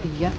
Iyak.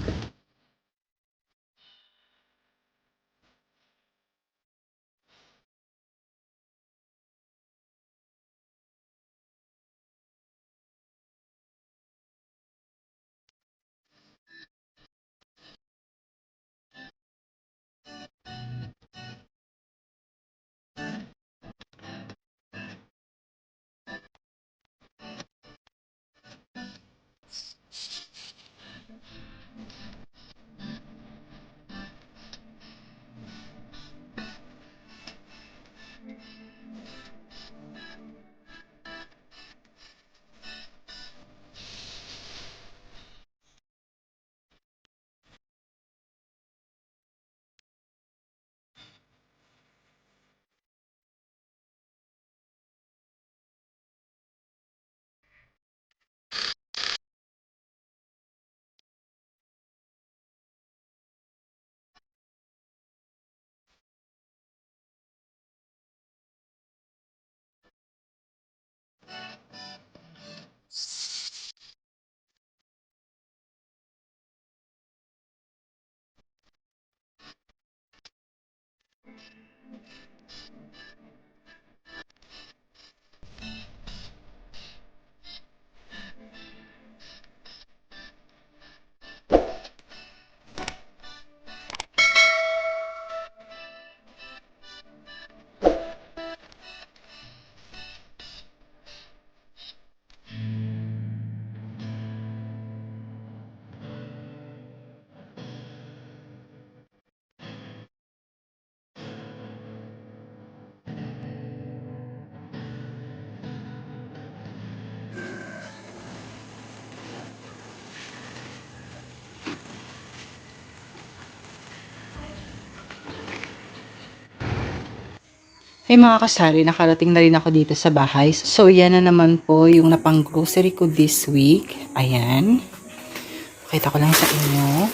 Hey mga kasari, nakarating na rin ako dito sa bahay. So, yan na naman po yung napang grocery ko this week. Ayan. Pakita ko lang sa inyo.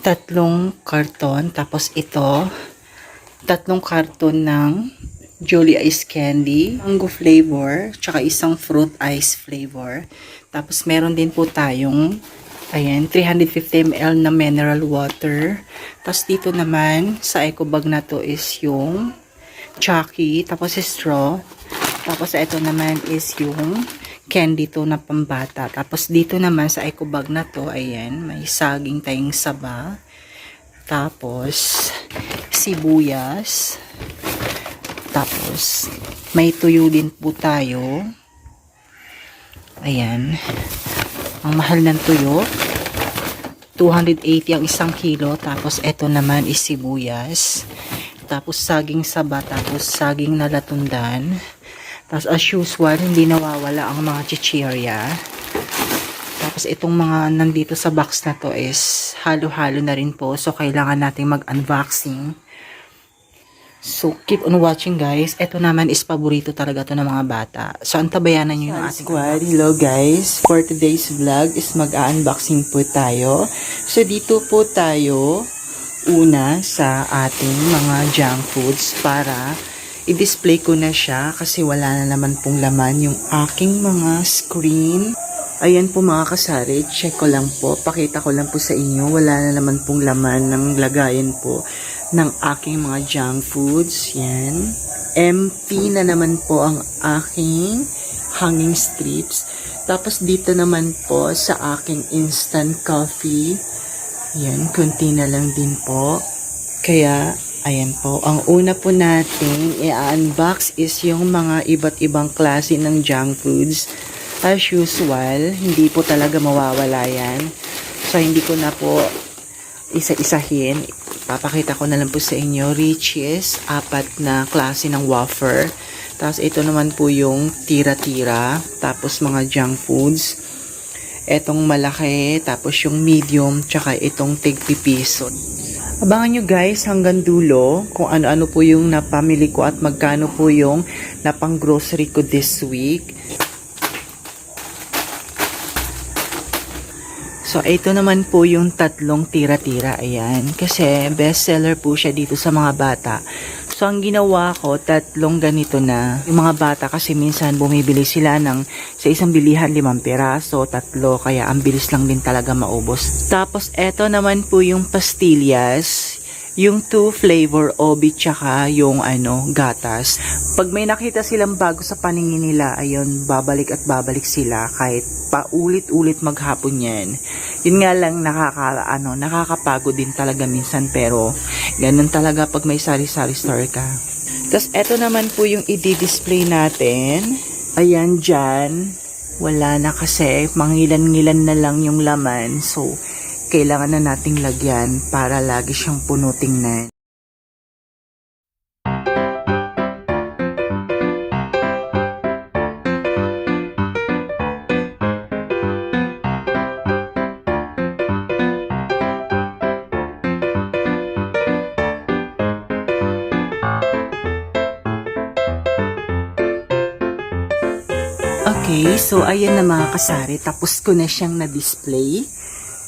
3 karton. Tapos ito, 3 karton ng Jolly Ice Candy. Mango flavor. Tsaka isang fruit ice flavor. Tapos meron din po tayong ayan, 350 ml na mineral water. Tapos dito naman, sa eco bag na to is yung Chucky. Tapos straw. Tapos ito naman is yung candy to na pambata. Tapos dito naman sa eco bag na to, ayan, may saging tayong saba. Tapos, sibuyas. Tapos, may tuyo din po tayo. Ayan. Ang mahal ng tuyo, 280 ang 1 kilo. Tapos, ito naman is sibuyas. Tapos, saging saba. Tapos, saging na latundan. Tapos, as usual, hindi nawawala ang mga chichirya. Tapos, itong mga nandito sa box na to is halo-halo na rin po. So, kailangan natin mag-unboxing. So, keep on watching guys. Ito naman is paborito talaga to ng mga bata. So, antabayanan nyo yung ating squad. Hello guys. For today's vlog is mag-unboxing po tayo. So, dito po tayo una sa ating mga junk foods para i-display ko na siya kasi wala na naman pong laman yung aking mga screen. Ayan po mga kasari. Check ko lang po. Pakita ko lang po sa inyo. Wala na naman pong laman ng lagayan po ng aking mga junk foods. Yan. Empty na naman po ang aking hanging strips. Tapos dito naman po sa aking instant coffee. Yan. Kunti na lang din po. Kaya, ayan po. Ang una po natin i-unbox is yung mga iba't ibang klase ng junk foods. As usual, hindi po talaga mawawala yan. So, hindi ko na po isa-isahin. Papakita ko na lang po sa inyo. Riches, 4 na klase ng wafer. Tapos ito naman po yung tira-tira. Tapos mga junk foods. Etong malaki. Tapos yung medium. Tsaka itong tig-pipiso. Abangan nyo guys hanggang dulo kung ano-ano po yung napamili ko at magkano po yung napang grocery ko this week. So, ito naman po yung 3 tira-tira. Ayan. Kasi, bestseller po siya dito sa mga bata. So, ang ginawa ko, 3 ganito na. Yung mga bata kasi minsan bumibili sila ng sa isang bilihan 5 piraso, 3, kaya ang bilis lang din talaga maubos. Tapos, eto naman po yung pastillas. Yung 2 flavor, obi tsaka yung gatas. Pag may nakita silang bago sa paningin nila, ayun, babalik at babalik sila kahit paulit-ulit maghapon yan. Yun nga lang nakakapagod din talaga minsan, pero ganun talaga pag may sari-sari store ka. Tapos eto naman po yung i-display natin. Ayan dyan. Wala na kasi, mangilan-ngilan na lang yung laman. So, kailangan na nating lagyan para lagi siyang puno tingnan. Okay, so ayan na mga kasari. Tapos ko na siyang na-display.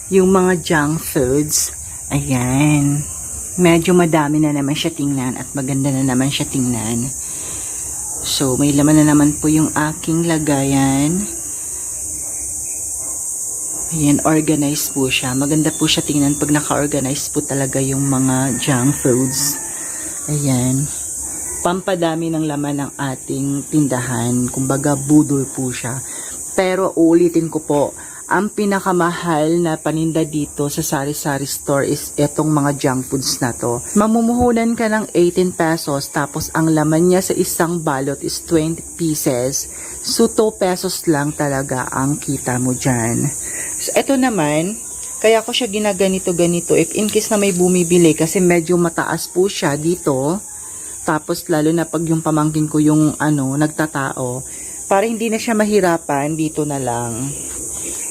Yung mga junk foods, ayan, medyo madami na naman siya tingnan at maganda na naman siya tingnan. So, may laman na naman po yung aking lagayan. Ayan, organized po siya. Maganda po siya tingnan pag naka-organize po talaga yung mga junk foods. Ayan, pampadami ng laman ng ating tindahan. Kumbaga, budol po siya. Pero, uulitin ko po, ang pinakamahal na paninda dito sa sari-sari store is etong mga junk foods na to. Mamumuhunan ka ng 18 pesos tapos ang laman niya sa isang balot is 20 pieces. So 2 pesos lang talaga ang kita mo dyan. So eto naman, kaya ko siya ginaganito-ganito if in case na may bumibili kasi medyo mataas po siya dito. Tapos lalo na pag yung pamangkin ko yung nagtatao, para hindi na siya mahirapan, dito na lang.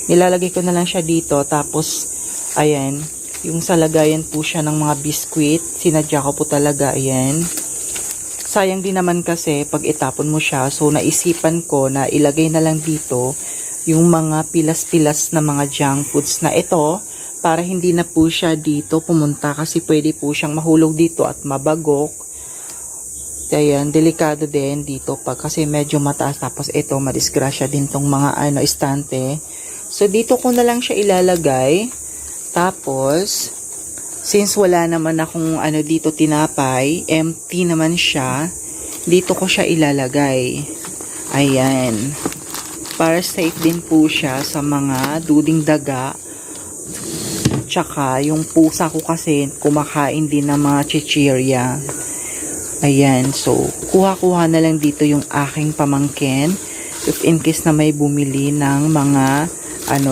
Nilalagay ko na lang siya dito. Tapos, ayan, yung sa lagayan po siya ng mga biskwit. Sinadya ko po talaga, ayan. Sayang din naman kasi pag itapon mo siya. So, naisipan ko na ilagay na lang dito yung mga pilas-pilas na mga junk foods na ito. Para hindi na po siya dito pumunta kasi pwede po siyang mahulog dito at mabagok. Ayan, delikado din dito pag kasi medyo mataas. Tapos ito, madisgrasya din tong mga istante. So, dito ko na lang siya ilalagay. Tapos, since wala naman akong dito tinapay, empty naman siya, dito ko siya ilalagay. Ayan. Para safe din po siya sa mga duding daga. Tsaka, yung pusa ko kasi, kumakain din ng mga chichirya. Ayan. So, kuha-kuha na lang dito yung aking pamangkin. If in case na may bumili ng mga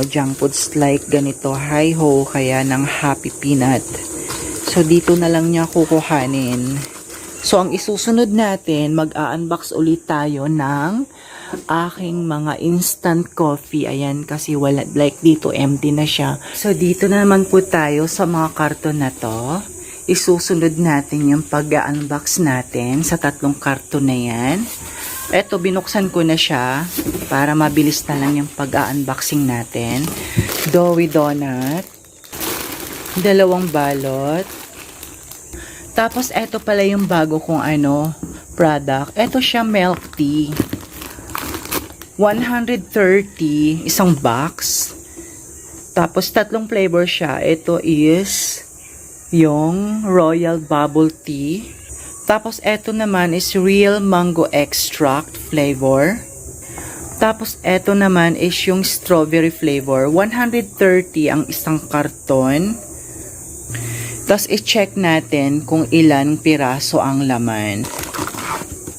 junk foods like ganito, hi-ho, kaya ng Happy Peanut. So, dito na lang niya kukuhanin. So, ang isusunod natin, mag-a-unbox ulit tayo ng aking mga instant coffee. Ayan, kasi wala, like dito, empty na siya. So, dito na naman po tayo sa mga karton na to. Isusunod natin yung pag-a-unbox natin sa 3 karton na yan. Eto, binuksan ko na siya para mabilis na lang yung pag-unboxing natin. Doughy donut. 2 balot. Tapos, eto pala yung bago kong product. Eto siya, milk tea. 130, isang box. Tapos, 3 flavor siya. Ito is yung Royal Bubble Tea. Tapos, eto naman is Real Mango Extract flavor. Tapos, eto naman is yung strawberry flavor. 130 ang isang karton. Tapos, i-check natin kung ilan piraso ang laman.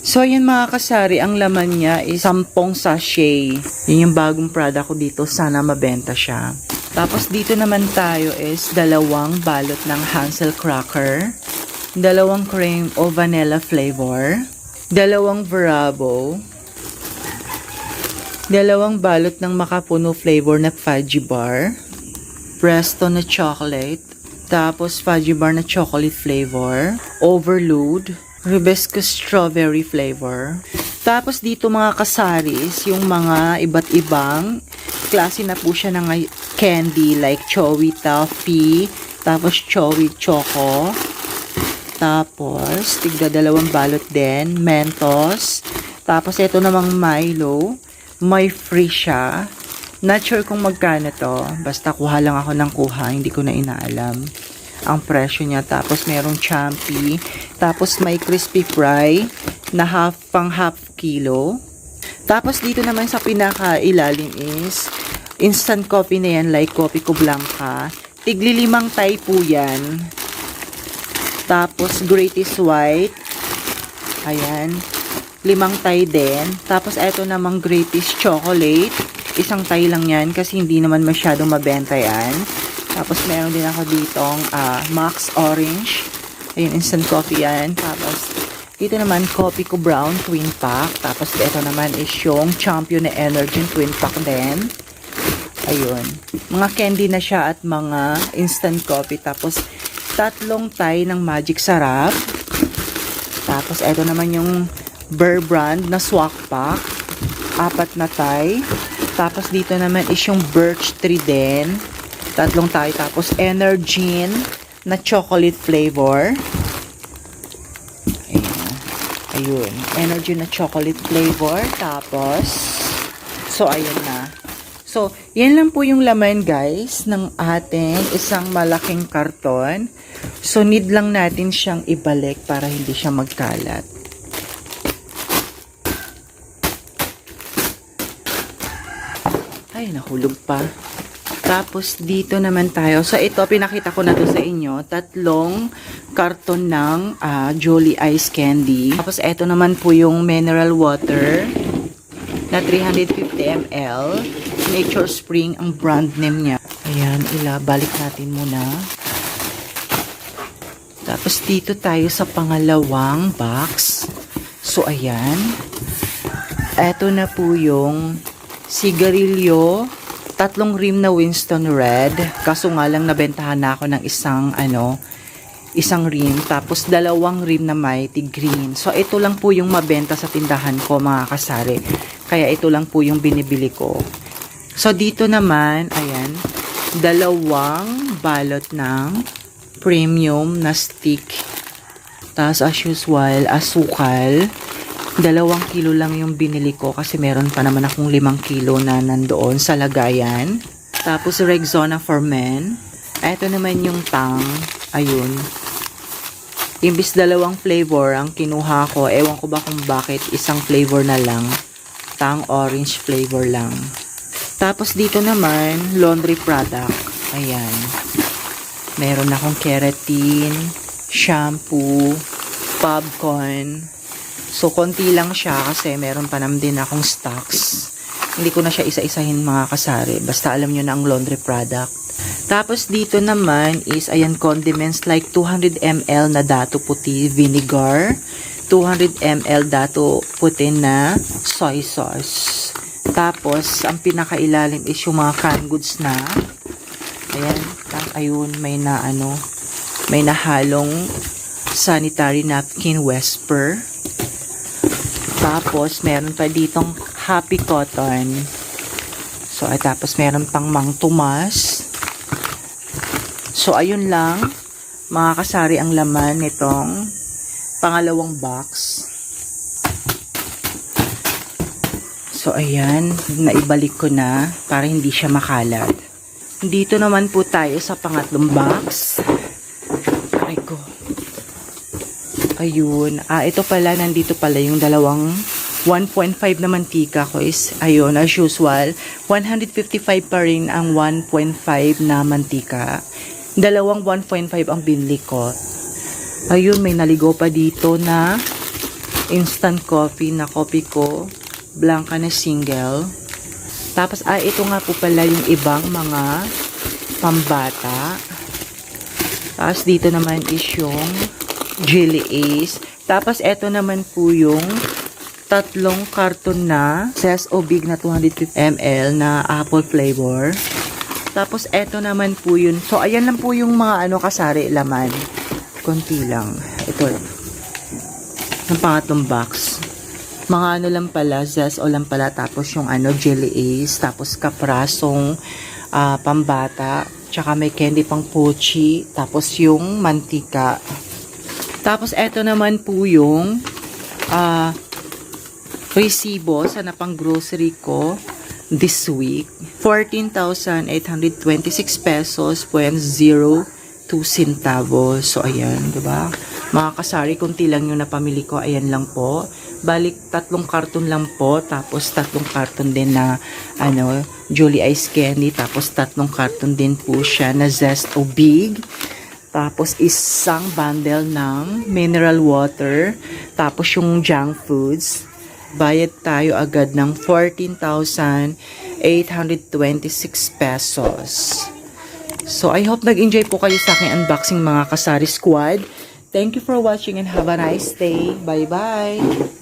So, yun mga kasari, ang laman niya is 10 sachet. Yun yung bagong product ko dito. Sana mabenta siya. Tapos, dito naman tayo is 2 balot ng Hansel Cracker. 2 cream o vanilla flavor, 2 Verabo, 2 balot ng makapuno flavor na fudgy bar, Presto na chocolate, tapos fudgy bar na chocolate flavor, Overload, Ribesco strawberry flavor. Tapos dito mga kasaris, yung mga iba't ibang klase na po siya ng candy like Chowi Toffee, tapos Chowi Choco, Tapos, tigda 2 balot din. Mentos. Tapos, ito namang Milo. May free siya. Not sure kung magkano to. Basta kuha lang ako ng kuha. Hindi ko na inaalam ang presyo niya. Tapos, merong Champi. Tapos, may crispy fry na pang half kilo. Tapos, dito naman sa pinaka-ilalim is instant coffee na yan. Like Kopiko Blanca. Tigli 5 tay po yan. Tapos, Greatest White. Ayan. 5 tay din. Tapos, eto namang Greatest Chocolate. 1 tay lang yan kasi hindi naman masyadong mabenta yan. Tapos, meron din ako ditong Max Orange. Ayun, instant coffee yan. Tapos, dito naman, Kopiko Brown Twin Pack. Tapos, ito naman is yung Champion na Energy Twin Pack din. Ayun. Mga candy na siya at mga instant coffee. Tapos, 3 tay ng Magic Sarap. Tapos, ito naman yung Bear Brand na Swak Pack. 4 na tay. Tapos, dito naman is yung Birch Tree din. 3 tay. Tapos, Energin na chocolate flavor. Ayun. Energin na chocolate flavor. Tapos, so, ayun na. So, yan lang po yung laman guys ng ating isang malaking karton. So, need lang natin siyang ibalik para hindi siya magkalat. Ay, nahulog pa. Tapos, dito naman tayo. So, ito, pinakita ko na to sa inyo. 3 karton ng Jolly Ice Candy. Tapos, ito naman po yung mineral water na 350 ml. Nature Spring ang brand name niya. Ayan, balik natin muna. Tapos dito tayo sa pangalawang box. So ayan. Eto na po yung sigarilyo. 3 rim na Winston Red. Kaso nga lang nabentahan na ako ng isang rim. Tapos 2 rim na Mighty Green. So ito lang po yung mabenta sa tindahan ko mga kasari. Kaya ito lang po yung binibili ko. So, dito naman, ayan, 2 balot ng premium na stick. Tapos, as usual, asukal. 2 kilo lang yung binili ko kasi meron pa naman akong 5 kilo na nandoon sa lagayan. Tapos, Rexona for Men. Ito naman yung Tang. Ayun. Imbis 2 flavor ang kinuha ko. Ewan ko ba kung bakit isang flavor na lang. Tang orange flavor lang. Tapos dito naman, laundry product. Ayan. Meron akong keratin, shampoo, popcorn. So, konti lang siya kasi meron pa naman din akong stocks. Hindi ko na siya isa-isahin mga kasari. Basta alam nyo na ang laundry product. Tapos dito naman is, ayan, condiments like 200 ml na dato puti vinegar, 200 ml dato puti na soy sauce. Tapos, ang pinakailalim is yung mga canned goods na. Ayan. Ayun, may nahalong sanitary napkin Whisper. Tapos, meron pa ditong Happy Cotton. So, tapos meron pang Mang Tomas. So, ayun lang. Mga kasari ang laman nitong pangalawang box. So, ayan, naibalik ko na para hindi siya makalat. Dito naman po tayo sa pangatlong box. Ay ko. Ayun. Ito pala, nandito pala yung 1.5 na mantika ko is, ayun, as usual, 155 pa rin ang 1.5 na mantika. 1.5 ang binili ko. Ayun, may naligo pa dito na instant coffee na Kopiko Blanca na single. Tapos, ito nga po pala yung ibang mga pambata. Tapos, dito naman is yung Jelly Ace. Tapos, ito naman po yung 3 karton na Seso Big na 250 ml na apple flavor. Tapos, ito naman po yun. So, ayan lang po yung mga kasari laman. Konti lang. Ito. Yung pangatlong box. Mga lang pala, Zeso lang pala, tapos yung Jelly Ace, tapos kaprasong pambata, tsaka may candy pang pochi, tapos yung mantika. Tapos, eto naman po yung resibo sa napang grocery ko this week. 14,826 pesos, 0.02 centavos. So, ayan, diba? Mga kasari, kunti lang yung napamili ko. Ayan lang po. Balik, 3 karton lang po. Tapos, 3 karton din na, Julie Ice Candy. Tapos, 3 karton din po siya na Zest o Big. Tapos, isang bundle ng mineral water. Tapos, yung junk foods. Bayad tayo agad ng 14,826 pesos. So, I hope nag-enjoy po kayo sa aking unboxing mga Kasari Squad. Thank you for watching and have a nice day. Bye-bye!